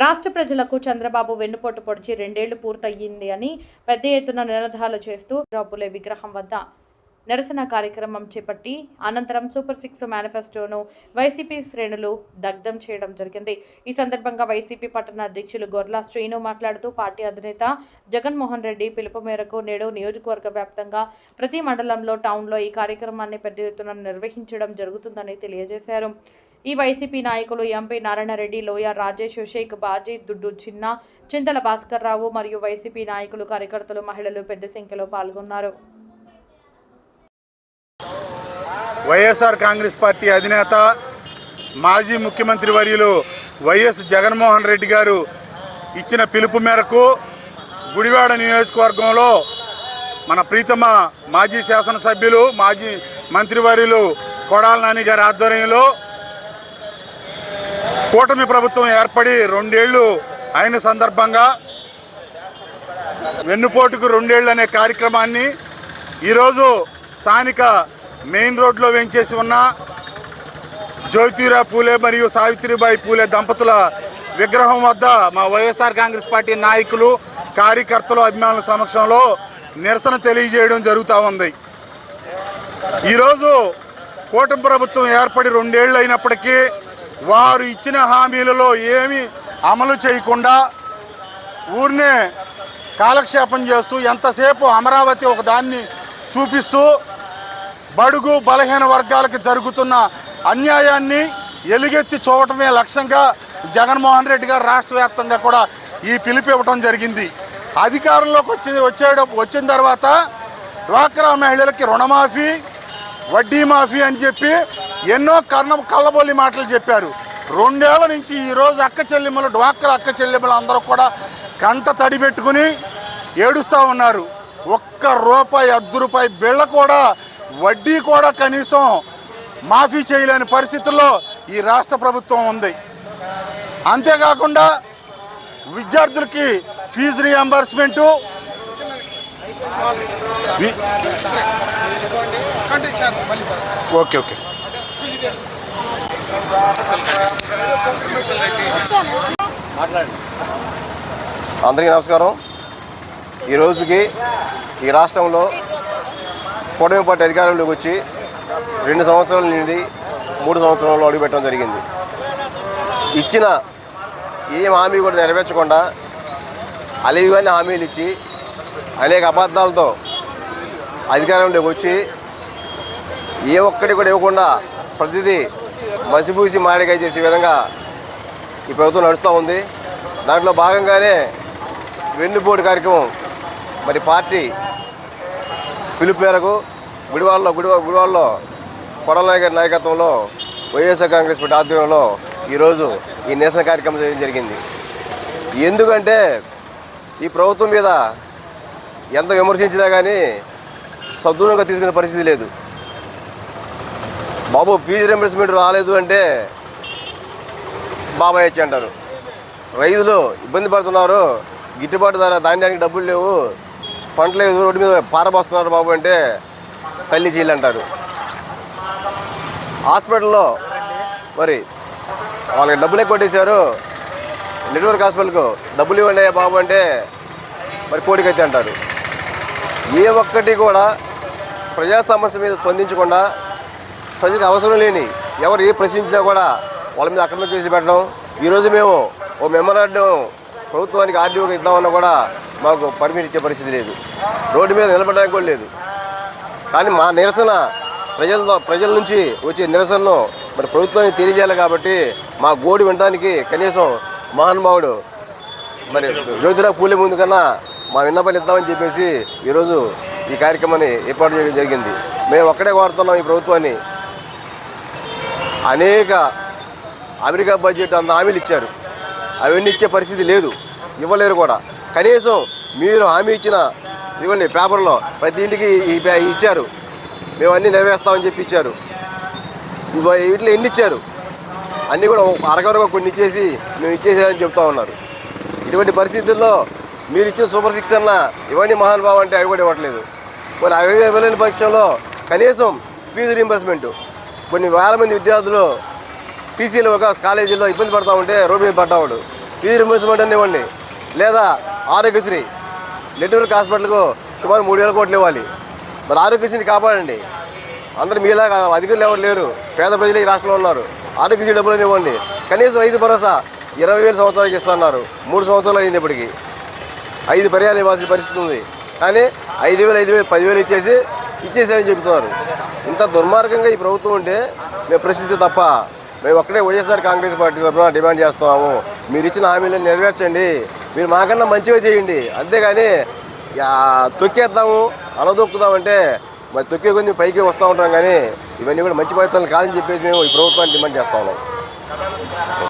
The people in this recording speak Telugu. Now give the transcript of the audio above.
రాష్ట్ర ప్రజలకు చంద్రబాబు వెన్నుపోటు పొడిచి 2 ఏళ్లు పూర్తయింది అని పెద్ద ఎత్తున నినాదాలు చేస్తూ రాబులే విగ్రహం వద్ద నిరసన కార్యక్రమం చేపట్టి అనంతరం సూపర్ 6 మేనిఫెస్టోను వైసీపీ శ్రేణులు దగ్ధం చేయడం జరిగింది. ఈ సందర్భంగా వైసీపీ పట్టణ అధ్యక్షులు గొర్లా శ్రీను మాట్లాడుతూ పార్టీ అధినేత జగన్మోహన్ రెడ్డి పిలుపు మేరకు నేడు నియోజకవర్గ వ్యాప్తంగా ప్రతి మండలంలో టౌన్లో ఈ కార్యక్రమాన్ని పెద్ద ఎత్తున నిర్వహించడం జరుగుతుందని తెలియజేశారు. ఈ వైసీపీ నాయకులు ఎంపీ నారాయణరెడ్డి, లోయ రాజేష్, షేక్ బాజీ, దుడ్డు చిన్న, చింతల భాస్కర్ రావు మరియు వైసీపీ నాయకులు, కార్యకర్తలు, మహిళలు పెద్ద సంఖ్యలో పాల్గొన్నారు. వైఎస్ఆర్ కాంగ్రెస్ పార్టీ అధినేత మాజీ ముఖ్యమంత్రి వర్యులు వైఎస్ జగన్మోహన్ రెడ్డి గారు ఇచ్చిన పిలుపు మేరకు గుడివాడ నియోజకవర్గంలో మన ప్రీతమ మాజీ శాసనసభ్యులు, మాజీ మంత్రివర్యులు కొడాల నాని గారి ఆధ్వర్యంలో కూటమి ప్రభుత్వం ఏర్పడి 2 ఏళ్లు అయిన సందర్భంగా వెన్నుపోటుకు 2 ఏళ్ళు అనే కార్యక్రమాన్ని ఈరోజు స్థానిక మెయిన్ రోడ్లో వేంచేసి ఉన్న జ్యోతిరావు పూలే మరియు సావిత్రిబాయి పూలే దంపతుల విగ్రహం వద్ద మా వైఎస్ఆర్ కాంగ్రెస్ పార్టీ నాయకులు, కార్యకర్తలు, అభిమానుల సమక్షంలో నిరసన తెలియజేయడం జరుగుతూ ఉంది. ఈరోజు కూటమి ప్రభుత్వం ఏర్పడి 2 ఏళ్ళు అయినప్పటికీ వారు ఇచ్చిన హామీలలో ఏమీ అమలు చేయకుండా ఊరినే కాలక్షేపం చేస్తూ ఎంతసేపు అమరావతి ఒక దాన్ని చూపిస్తూ బడుగు బలహీన వర్గాలకు జరుగుతున్న అన్యాయాన్ని ఎలుగెత్తి చూడటమే లక్ష్యంగా జగన్మోహన్ రెడ్డి గారు రాష్ట్ర వ్యాప్తంగా కూడా ఈ పిలుపు ఇవ్వటం జరిగింది. అధికారంలోకి వచ్చిన తర్వాత డ్వాక్రా మహిళలకి రుణమాఫీ, వడ్డీ మాఫీ అని చెప్పి ఎన్నో కళ్ళబొల్లి మాటలు చెప్పారు. 2 ఏళ్ల నుంచి ఈరోజు అక్క చెల్లెమ్మలు, డ్వాక్రా అక్క చెల్లెమ్మలు అందరూ కూడా కంట తడి పెట్టుకుని ఏడుస్తూ ఉన్నారు. ₹1 ₹10 బిళ్ళ కూడా వడ్డీ కూడా కనీసం మాఫీ చేయలేని పరిస్థితుల్లో ఈ రాష్ట్ర ప్రభుత్వం ఉంది. అంతేకాకుండా విద్యార్థులకి ఫీజు రీఎంబర్స్మెంటు, ఓకే అందరికీ నమస్కారం. ఈ రోజుకి ఈ రాష్ట్రంలో కూటమి పార్టీ అధికారంలోకి వచ్చి 2 సంవత్సరాల నుండి 3 సంవత్సరాల్లో అడుగుపెట్టడం జరిగింది. ఇచ్చిన ఏం హామీ కూడా నెరవేర్చకుండా అలివిగానే హామీలు ఇచ్చి అనేక అబద్ధాలతో అధికారంలోకి వచ్చి ఏ ఒక్కటి కూడా ఇవ్వకుండా ప్రతిదీ మసిపూసి మాడికాయ చేసే విధంగా ఈ ప్రభుత్వం నడుస్తూ ఉంది. దాంట్లో భాగంగానే వెన్నుపోటు కార్యక్రమం మరి పార్టీ పిలుపు మేరకు గుడివాడలో కొడాల నాని గారి నాయకత్వంలో వైఎస్ఆర్ కాంగ్రెస్ పార్టీ ఆధ్వర్యంలో ఈరోజు ఈ నిరసన కార్యక్రమం చేయడం జరిగింది. ఎందుకంటే ఈ ప్రభుత్వం మీద ఎంత విమర్శించినా కానీ సద్గుణంగా తీసుకునే పరిస్థితి లేదు. బాబు ఫీజు రీయింబర్స్మెంట్ రాలేదు అంటే బాబాయ్ వచ్చి అంటారు. రైతులు ఇబ్బంది పడుతున్నారు, గిట్టుబాటు ధర ధాన్యానికి డబ్బులు లేవు, పంట లేదు, రోడ్డు మీద పారబోస్తున్నారు బాబు అంటే తల్లి చీళ్ళు అంటారు. హాస్పిటల్లో మరి వాళ్ళకి డబ్బులే కొట్టేశారు, నెట్వర్క్ హాస్పిటల్కు డబ్బులు ఇవ్వండి బాబు అంటే మరి కోడికైతే అంటారు. ఏ ఒక్కటి కూడా ప్రజా సమస్య మీద స్పందించకుండా ప్రజలకు అవసరం లేని ఎవరు ఏ ప్రశ్నించినా కూడా వాళ్ళ మీద అక్రమ కేసులు పెట్టడం. ఈరోజు మేము ఓ మెమరాండం ప్రభుత్వానికి ఆర్డీఓకి ఇద్దామన్నా కూడా మాకు పర్మిషన్ ఇచ్చే పరిస్థితి లేదు, రోడ్డు మీద నిలబడడానికి కూడా లేదు. కానీ మా నిరసన ప్రజల నుంచి వచ్చే నిరసనను మరి ప్రభుత్వానికి తెలియజేయాలి కాబట్టి మా గోడు వినడానికి కనీసం మహానుభావుడు మరి జ్యోతిరావు పూలే ముందు కన్నా మా విన్నపాలు ఇద్దామని చెప్పేసి ఈరోజు ఈ కార్యక్రమాన్ని ఏర్పాటు చేయడం జరిగింది. మేము ఒక్కడే కోరుతున్నాం ఈ ప్రభుత్వాన్ని. అనేక అమెరికా బడ్జెట్ అంత హామీలు ఇచ్చారు, అవన్నీ ఇచ్చే పరిస్థితి లేదు, ఇవ్వలేరు కూడా. కనీసం మీరు హామీ ఇచ్చిన ఇవ్వండి పేపర్లో ప్రతి ఇంటికి ఇచ్చారు, మేము అన్నీ నెరవేరుస్తామని చెప్పి ఇచ్చారు. వీటిలో ఎన్ని ఇచ్చారు? అన్నీ కూడా అరగరగా కొన్ని ఇచ్చేసి మేము ఇచ్చేసామని చెప్తా ఉన్నారు. ఇటువంటి పరిస్థితుల్లో మీరు ఇచ్చిన సూపర్ 6 అన్న ఇవన్నీ మహానుభావం అంటే అవి కూడా ఇవ్వట్లేదు. మరి అవి ఇవ్వలేని పక్షంలో కనీసం ఫీజు రీయింబర్స్మెంటు కొన్ని వేల మంది విద్యార్థులు టీసీలు ఒక కాలేజీలో ఇబ్బంది పడతా ఉంటే రోడ్డు మీద పడ్డావాడు ఫీజు రింబర్స్మెంట్ ఇవ్వండి, లేదా ఆరోగ్యశ్రీ నెట్వర్క్ హాస్పిటల్కు సుమారు 3,000 కోట్లు ఇవ్వాలి. మరి ఆరోగ్యశ్రీని కాపాడండి. అందరూ మీలాగా అధికారులు ఎవరు లేరు, పేద ప్రజలు ఈ రాష్ట్రంలో ఉన్నారు. ఆరోగ్యశ్రీ డబ్బులు ఇవ్వండి. కనీసం 5 భరోసా 20,000 సంవత్సరాలకి ఇస్తున్నారు. 3 సంవత్సరాలు అయింది ఇప్పటికి. 5 పర్యాలు ఇవ్వాల్సిన పరిస్థితి ఉంది. కానీ 5,000 10,000 ఇచ్చేసేమని చెబుతున్నారు. ఇంత దుర్మార్గంగా ఈ ప్రభుత్వం ఉంటే మేము ప్రసిద్ధి తప్ప మేము ఒక్కడే వైఎస్ఆర్ కాంగ్రెస్ పార్టీ తరఫున డిమాండ్ చేస్తున్నాము. మీరు ఇచ్చిన హామీలను నెరవేర్చండి, మీరు మాకన్నా మంచిగా చేయండి. అంతేగాని తొక్కేద్దాము అనదొక్కుదామంటే మరి తొక్కే కొంచెం పైకి వస్తూ ఉంటాం. కానీ ఇవన్నీ కూడా మంచి పద్ధతులు కాదని చెప్పేసి మేము ఈ ప్రభుత్వాన్ని డిమాండ్ చేస్తా ఉన్నాం.